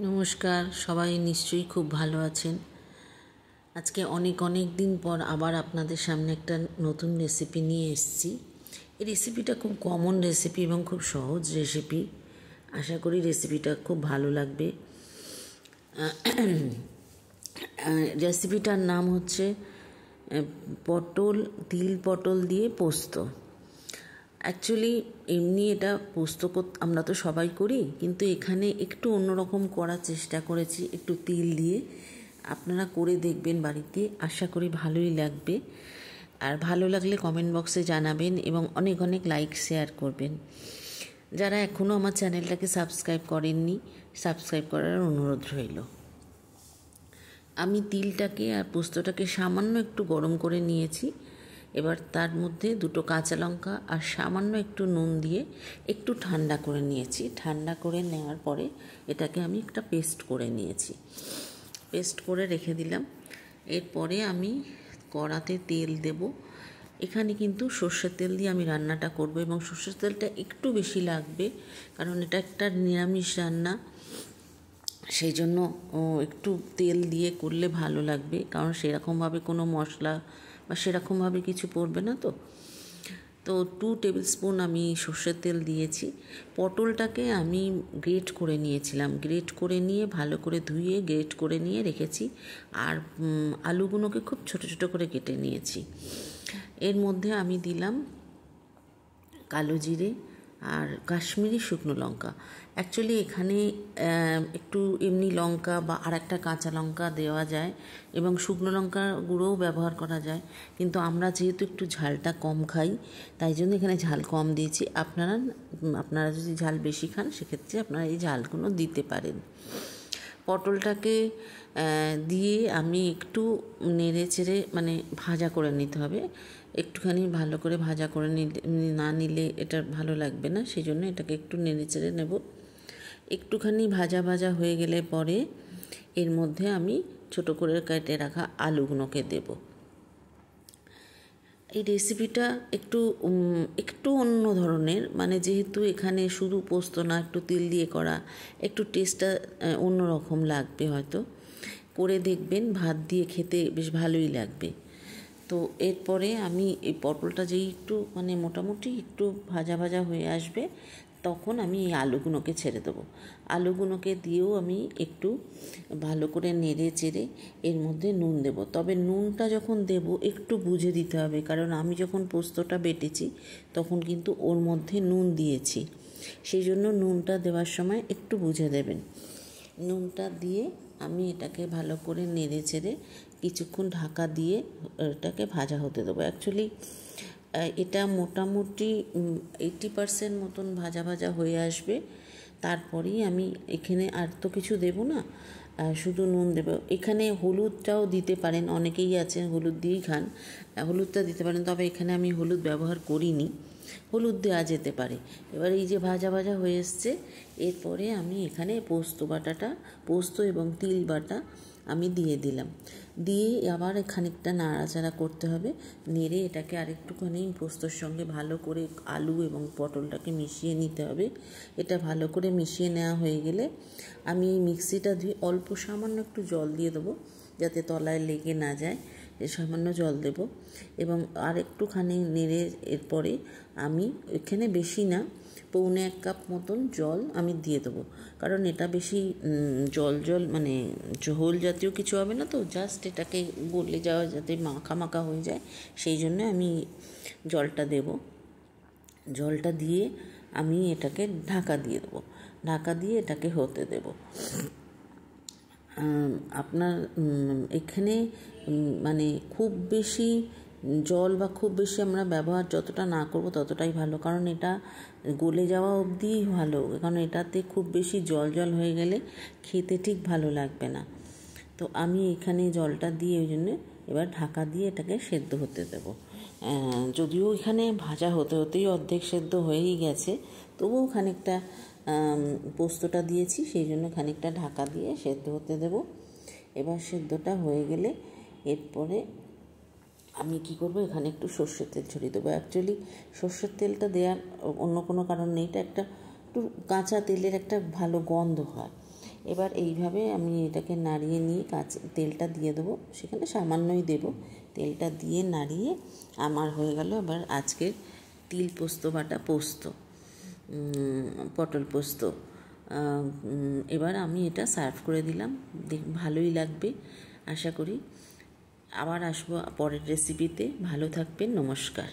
নমস্কার, সবাই নিশ্চয়ই খুব ভালো আছেন। আজকে অনেক দিন পর আবার আপনাদের সামনে একটা নতুন রেসিপি নিয়ে এসেছি। এই রেসিপিটা খুব কমন রেসিপি এবং খুব সহজ রেসিপি। আশা করি রেসিপিটা খুব ভালো লাগবে। রেসিপিটার নাম হচ্ছে তিল পটল দিয়ে পোস্ত। অ্যাকচুয়ালি এমনি এটা পোস্ত আমরা তো সবাই করি, কিন্তু এখানে একটু অন্যরকম করার চেষ্টা করেছি, একটু তিল দিয়ে। আপনারা করে দেখবেন বাড়িতে, আশা করি ভালোই লাগবে। আর ভালো লাগলে কমেন্ট বক্সে জানাবেন এবং অনেক লাইক শেয়ার করবেন। যারা এখনও আমার চ্যানেলটাকে সাবস্ক্রাইব করেননি, সাবস্ক্রাইব করার অনুরোধ রইল। আমি তিলটাকে আর পোস্তটাকে সামান্য একটু গরম করে নিয়েছি। এবার তার মধ্যে দুটো কাঁচা লঙ্কা আর সামান্য একটু নুন দিয়ে একটু ঠান্ডা করে নিয়েছি। ঠান্ডা করে নেওয়ার পরে এটাকে আমি একটা পেস্ট করে নিয়েছি, পেস্ট করে রেখে দিলাম। এরপরে আমি কড়াতে তেল দেব। এখানে কিন্তু সর্ষের তেল দিয়ে আমি রান্নাটা করব এবং সর্ষের তেলটা একটু বেশি লাগবে, কারণ এটা একটা নিরামিষ রান্না। সেই জন্য একটু তেল দিয়ে করলে ভালো লাগবে, কারণ সেরকমভাবে কোনো মশলা বা সেরকমভাবে কিছু পড়বে না। তো 2 টেবিল স্পুন আমি সর্ষের তেল দিয়েছি। পটলটাকে আমি গ্রেট করে নিয়েছিলাম, গ্রেট করে নিয়ে ভালো করে ধুয়ে গ্রেট করে নিয়ে রেখেছি। আর আলুগুলোকে খুব ছোট ছোট করে কেটে নিয়েছি। এর মধ্যে আমি দিলাম কালো জিরে আর কাশ্মীরি শুকনো লঙ্কা। অ্যাকচুয়ালি এখানে একটু এমনি লঙ্কা বা আর একটা কাঁচা লঙ্কা দেওয়া যায় এবং শুকনো লঙ্কা গুঁড়োও ব্যবহার করা যায়, কিন্তু আমরা যেহেতু একটু ঝালটা কম খাই, তাই জন্য এখানে ঝাল কম দিয়েছি। আপনারা যদি ঝাল বেশি খান, সেক্ষেত্রে আপনারা এই ঝালগুলো দিতে পারেন। পটলটাকে দিয়ে আমি একটু নেড়ে চেড়ে ভাজা করে নিতে হবে। একটুখানি ভালো করে ভাজা করে না নিলে এটা ভালো লাগবে না, সেই জন্য এটাকে একটু নেড়ে চেড়ে নেব। একটুখানি ভাজা হয়ে গেলে পরে এর মধ্যে আমি ছোট করে কেটে রাখা আলুগুলোকে দেব। এই রেসিপিটা একটু অন্য ধরনের, যেহেতু এখানে শুধু পোস্ত না, একটু তিল দিয়ে করা, একটু টেস্টটা অন্যরকম লাগবে। হয়তো করে দেখবেন, ভাত দিয়ে খেতে বেশ ভালোই লাগবে। তো এরপরে আমি এই পটলটা যেই একটু মোটামুটি একটু ভাজা হয়ে আসবে, তখন আমি এই আলুগুলোকে ছেড়ে দেবো। আলুগুলোকে দিয়েও আমি একটু ভালো করে নেড়ে চেড়ে এর মধ্যে নুন দেব। তবে নুনটা যখন দেব একটু বুঝে দিতে হবে, কারণ আমি যখন পোস্তটা বেটেছি তখন কিন্তু ওর মধ্যে নুন দিয়েছি, সেই জন্য নুনটা দেওয়ার সময় একটু বুঝে দেবেন। নুনটা দিয়ে আমি এটাকে ভালো করে নেড়ে চেড়ে কিছুক্ষণ ঢাকা দিয়ে এটাকে ভাজা হতে দেবো। অ্যাকচুয়ালি এটা মোটামুটি 80% মতন ভাজা হয়ে আসবে। তারপরেই আমি এখানে আর তো কিছু দেব না, শুধু নুন দেব। এখানে হলুদটাও দিতে পারেন, অনেকেই আছেন হলুদ দিয়েই খান, হলুদটা দিতে পারেন, তবে এখানে আমি হলুদ ব্যবহার করিনি, হলুদ দেওয়া যেতে পারে। এবার এই যে ভাজা হয়ে এসছে, এরপরে আমি এখানে পোস্ত এবং তিল বাটা আমি দিয়ে দিলাম। দিয়ে আবার খানিকটা নাড়াচাড়া করতে হবে। নেড়ে এটাকে আরেকটুখানি পোস্তর সঙ্গে ভালো করে আলু এবং পটলটাকে মিশিয়ে নিতে হবে। এটা ভালো করে মিশিয়ে নেওয়া হয়ে গেলে আমি এই মিক্সিটা ধুয়ে অল্প সামান্য একটু জল দিয়ে দেবো, যাতে তলায় লেগে না যায়। সামান্য জল দেব এবং আর একটুখানি নেড়ে এরপরে আমি এখানে বেশি না, 1.25 কাপ মতন জল আমি দিয়ে দেবো, কারণ এটা বেশি জল ঝোল জাতীয় কিছু হবে না, তো জাস্ট এটাকে গলে যাওয়া যাতে মাখা হয়ে যায়, সেই জন্য আমি জলটা দেব। জলটা দিয়ে আমি এটাকে ঢাকা দিয়ে দেবো, ঢাকা দিয়ে এটাকে হতে দেব। আপনার এখানে খুব বেশি জল বা খুব বেশি আমরা ব্যবহার যতটা না করব ততটাই ভালো, কারণ এটা গলে যাওয়া অবধিই ভালো, কারণ এটাতে খুব বেশি জল হয়ে গেলে খেতে ঠিক ভালো লাগবে না। তো আমি এখানে জলটা দিয়ে ওই জন্য এবার ঢাকা দিয়ে এটাকে সেদ্ধ হতে দেব। যদিও এখানে ভাজা হতেই অর্ধেক সেদ্ধ হয়েই গেছে, তবুও খানিকটা পোস্তটা দিয়েছি, সেই জন্য খানিকটা ঢাকা দিয়ে সেদ্ধ হতে দেব। এবার সেদ্ধটা হয়ে গেলে এরপরে আমি কি করব, এখানে একটু সর্ষের তেল ছড়িয়ে দেবো। অ্যাকচুয়ালি সর্ষের তেলটা দেওয়ার অন্য কোনো কারণ নেই, এটা একটু কাঁচা তেলের একটা ভালো গন্ধ হয়। এবার এইভাবে আমি এটাকে নাড়িয়ে নিয়ে তেলটা দিয়ে দেবো, সেখানে সামান্যই দেব। তেলটা দিয়ে নাড়িয়ে আমার হয়ে গেল এবার আজকের তিল পোস্ত বাটা পোস্ত, পটল পোস্ত। এবার আমি এটা সার্ভ করে দিলাম, ভালোই লাগবে আশা করি। আবার আসবো পরের রেসিপিতে। ভালো থাকবেন, নমস্কার।